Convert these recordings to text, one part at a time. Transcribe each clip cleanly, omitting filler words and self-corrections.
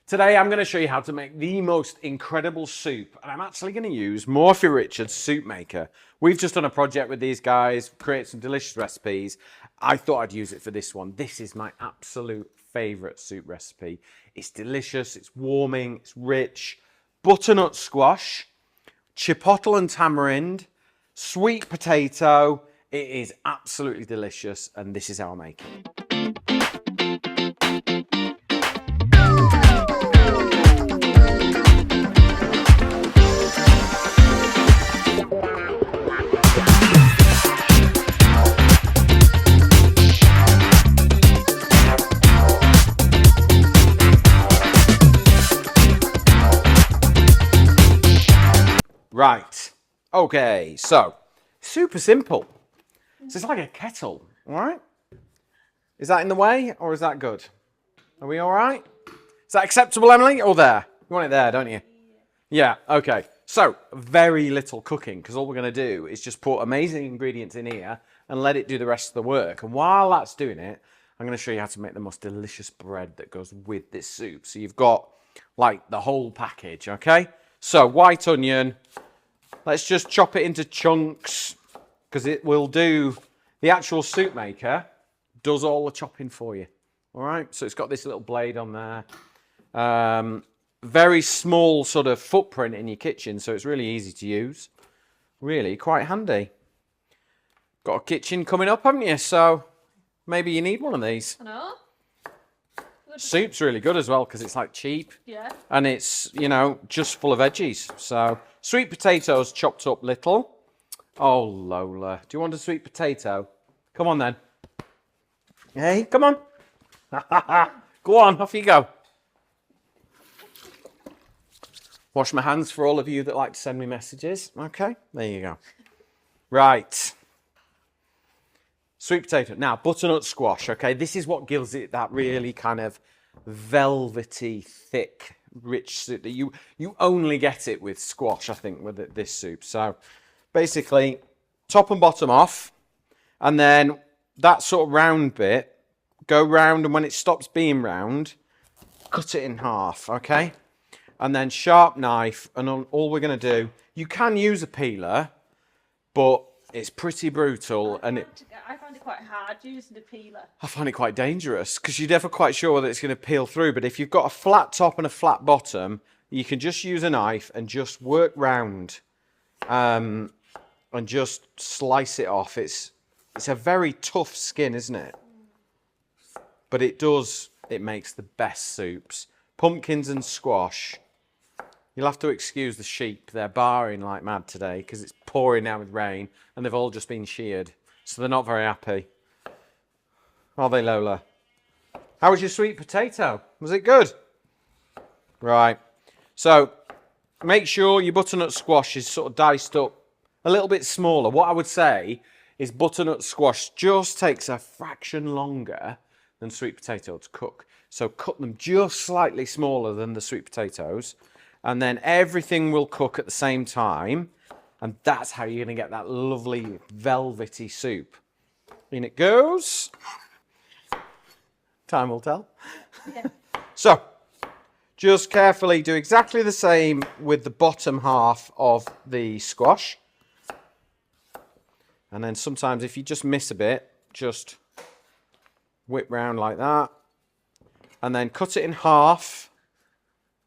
Today I'm going to show you how to make the most incredible soup, and I'm actually going to use Morphy Richards Soup Maker. We've just done a project with these guys, created some delicious recipes. I thought I'd use it for this one. This is my absolute favourite soup recipe. It's delicious, it's warming, it's rich. Butternut squash, chipotle and tamarind, sweet potato. It is absolutely delicious, and this is how I make it. Right, okay, so super simple. So it's like a kettle, all right? Is that in the way or is that good? Are we all right? Is that acceptable, Emily, or there? You want it there, don't you? Yeah, okay. So very little cooking, because all we're going to do is just put amazing ingredients in here and let it do the rest of the work. And while that's doing it, I'm going to show you how to make the most delicious bread that goes with this soup. So you've got like the whole package, okay? So white onion. Let's just chop it into chunks because it will do, the actual soup maker does all the chopping for you. All right, so it's got this little blade on there. Very small sort of footprint in your kitchen, so it's really easy to use. Really quite handy. Got a kitchen coming up, haven't you? So maybe you need one of these. I know. Soup's really good as well because it's like cheap. Yeah. And it's, you know, just full of veggies. So sweet potatoes chopped up little. Oh, Lola, do you want a sweet potato? Come on then. Hey, come on. Go on, off you go. Wash my hands for all of you that like to send me messages. Okay, there you go. Right. Sweet potato. Now, butternut squash, okay? This is what gives it that really kind of velvety, thick, rich soup. You only get it with squash, I think, with this soup. So, basically, top and bottom off, and then that sort of round bit, go round, and when it stops being round, cut it in half, okay? And then sharp knife, and all we're going to do, you can use a peeler, but it's pretty brutal, I find it quite hard using the peeler. I find it quite dangerous because you're never quite sure whether it's going to peel through. But if you've got a flat top and a flat bottom, you can just use a knife and just work round, and just slice it off. It's a very tough skin, isn't it? But it makes the best soups. Pumpkins and squash. You'll have to excuse the sheep. They're barring like mad today because it's pouring down with rain and they've all just been sheared. So they're not very happy. Are they, Lola? How was your sweet potato? Was it good? Right. So make sure your butternut squash is sort of diced up a little bit smaller. What I would say is butternut squash just takes a fraction longer than sweet potato to cook. So cut them just slightly smaller than the sweet potatoes. And then everything will cook at the same time. And that's how you're going to get that lovely velvety soup. In it goes. Time will tell. Yeah. So, just carefully do exactly the same with the bottom half of the squash. And then sometimes if you just miss a bit, just whip round like that. And then cut it in half.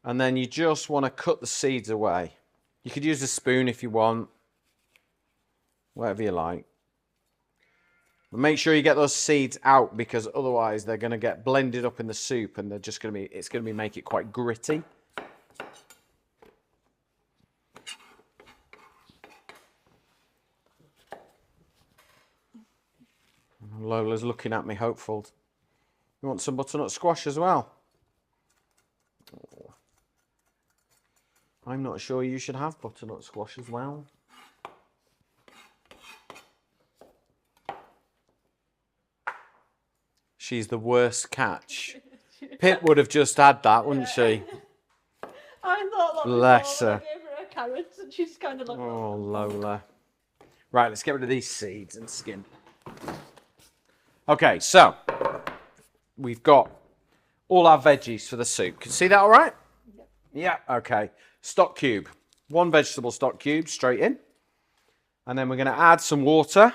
And then you just want to cut the seeds away. You could use a spoon if you want. Whatever you like. But make sure you get those seeds out because otherwise they're going to get blended up in the soup and it's going to make it quite gritty. Lola's looking at me hopeful. You want some butternut squash as well? I'm not sure you should have butternut squash as well. She's the worst catch. Pip would have just had that, wouldn't she? I thought that Bless her. I gave her a carrot and she's kind of like... Oh, Lola. Right, let's get rid of these seeds and skin. Okay, so we've got all our veggies for the soup. Can you see that all right? Yep. Yeah, okay. Stock cube. 1 vegetable stock cube straight in. And then we're going to add some water.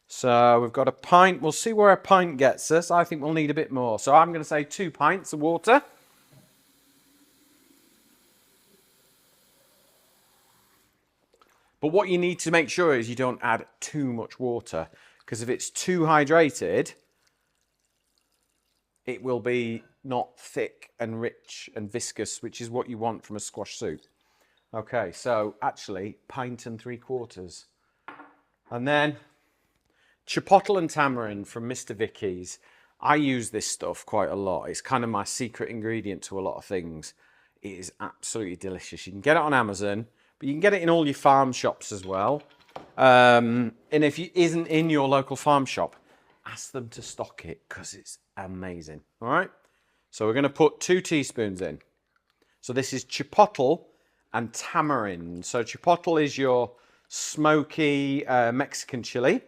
So we've got a pint. We'll see where a pint gets us. I think we'll need a bit more. So I'm going to say 2 pints of water. But what you need to make sure is you don't add too much water, because if it's too hydrated, it will be not thick and rich and viscous, which is what you want from a squash soup. Okay, so actually, 1.75 pints. And then chipotle and tamarind from Mr. Vicky's. I use this stuff quite a lot. It's kind of my secret ingredient to a lot of things. It is absolutely delicious. You can get it on Amazon, but you can get it in all your farm shops as well. And if it isn't in your local farm shop, ask them to stock it, because it's amazing. All right? So we're going to put 2 teaspoons in. So this is chipotle and tamarind. So chipotle is your smoky Mexican chili,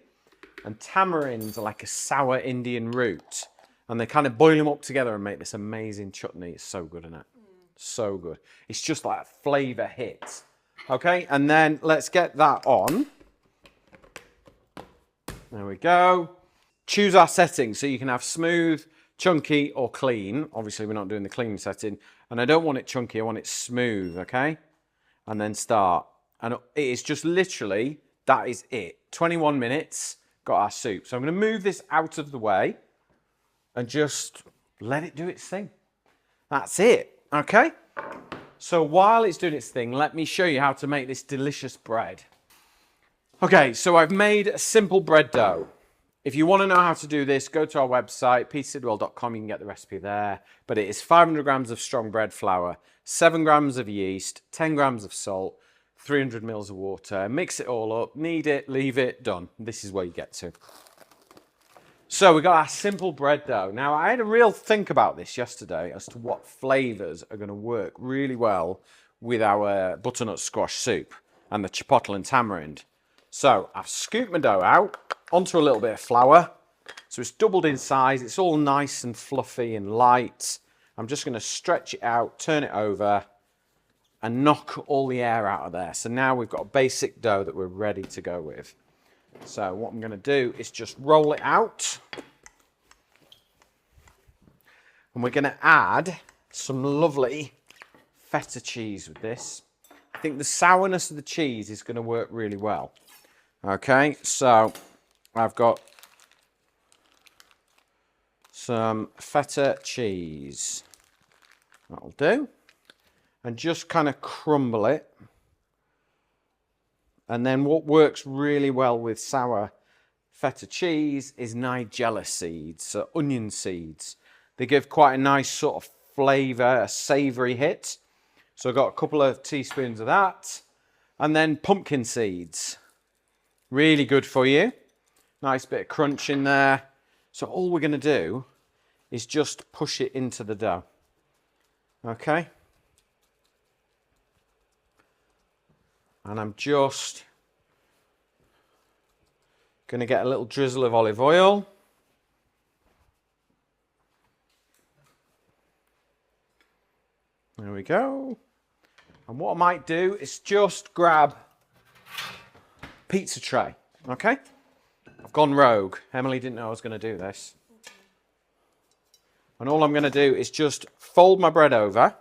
and tamarind's like a sour Indian root. And they kind of boil them up together and make this amazing chutney. It's so good, isn't it? So good. It's just like a flavour hit. Okay, and then let's get that on. There we go. Choose our settings, so you can have smooth, chunky, or clean. Obviously, we're not doing the clean setting. And I don't want it chunky, I want it smooth, okay? And then start. And it is just literally, that is it. 21 minutes, got our soup. So I'm going to move this out of the way and just let it do its thing. That's it, okay? So while it's doing its thing, let me show you how to make this delicious bread. Okay, so I've made a simple bread dough. If you want to know how to do this, go to our website, petersidwell.com. You can get the recipe there. But it is 500 grams of strong bread flour, 7 grams of yeast, 10 grams of salt, 300 mils of water. Mix it all up, knead it, leave it, done. This is where you get to. So we got our simple bread dough. Now, I had a real think about this yesterday as to what flavours are going to work really well with our butternut squash soup and the chipotle and tamarind. So I've scooped my dough out onto a little bit of flour. So it's doubled in size. It's all nice and fluffy and light. I'm just going to stretch it out, turn it over, and knock all the air out of there. So now we've got a basic dough that we're ready to go with. So what I'm going to do is just roll it out. And we're going to add some lovely feta cheese with this. I think the sourness of the cheese is going to work really well. Okay, so I've got some feta cheese. That'll do. And just kind of crumble it. And then what works really well with sour feta cheese is nigella seeds, so onion seeds. They give quite a nice sort of flavour, a savoury hit. So I've got a couple of teaspoons of that. And then pumpkin seeds. Really good for you. Nice bit of crunch in there. So all we're going to do is just push it into the dough. Okay. And I'm just going to get a little drizzle of olive oil. There we go. And what I might do is just grab a pizza tray. Okay? I've gone rogue. Emily didn't know I was going to do this. And all I'm going to do is just fold my bread over.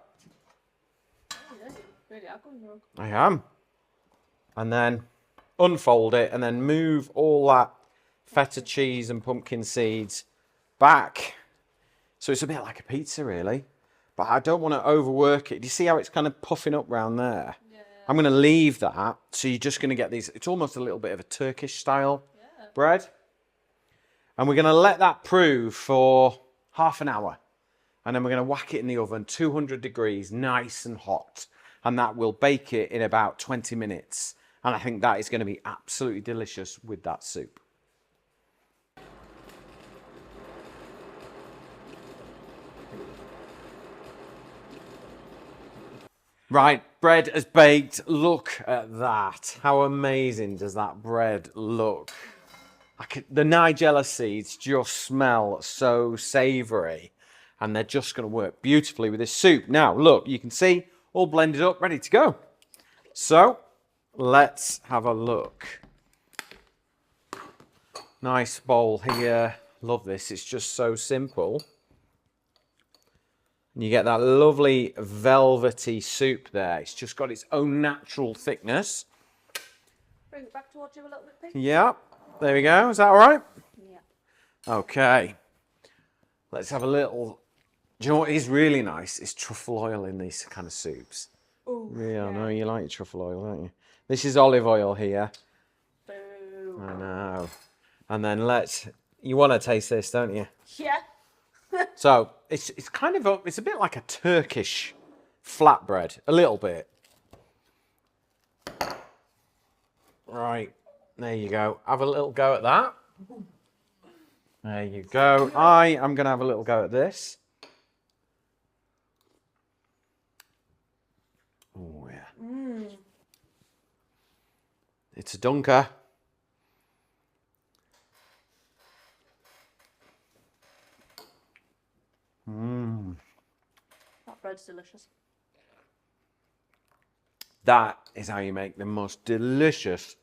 Really, I've gone wrong. I am. And then unfold it and then move all that feta cheese and pumpkin seeds back. So it's a bit like a pizza, really. But I don't want to overwork it. Do you see how it's kind of puffing up round there? Yeah. I'm going to leave that. So you're just going to get these. It's almost a little bit of a Turkish style bread. And we're going to let that prove for half an hour. And then we're going to whack it in the oven, 200 degrees, nice and hot. And that will bake it in about 20 minutes. And I think that is going to be absolutely delicious with that soup. Right, bread is baked. Look at that. How amazing does that bread look? The nigella seeds just smell so savoury. and they're just going to work beautifully with this soup. Now, look, you can see all blended up, ready to go. So, let's have a look. Nice bowl here. Love this. It's just so simple. And you get that lovely velvety soup there. It's just got its own natural thickness. Bring it back towards you a little bit, Pete. Yeah, there we go. Is that all right? Yeah. Okay. Let's have a little... Do you know what is really nice? Is truffle oil in these kind of soups. Ooh, Yeah, I know you like your truffle oil, don't you? This is olive oil here. Boo. I know. And then you want to taste this, don't you? Yeah. So it's kind of it's a bit like a Turkish flatbread, a little bit. Right, there you go. Have a little go at that. There you go. I am going to have a little go at this. Oh yeah. It's a dunker. That bread's delicious. That is how you make the most delicious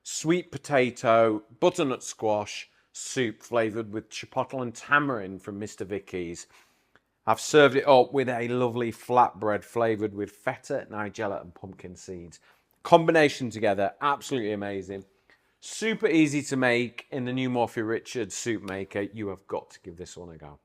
sweet potato, butternut squash soup flavoured with chipotle and tamarind from Mr. Vicky's. I've served it up with a lovely flatbread flavoured with feta, nigella and pumpkin seeds. Combination together, absolutely amazing. Super easy to make in the new Morphy Richards soup maker. You have got to give this one a go.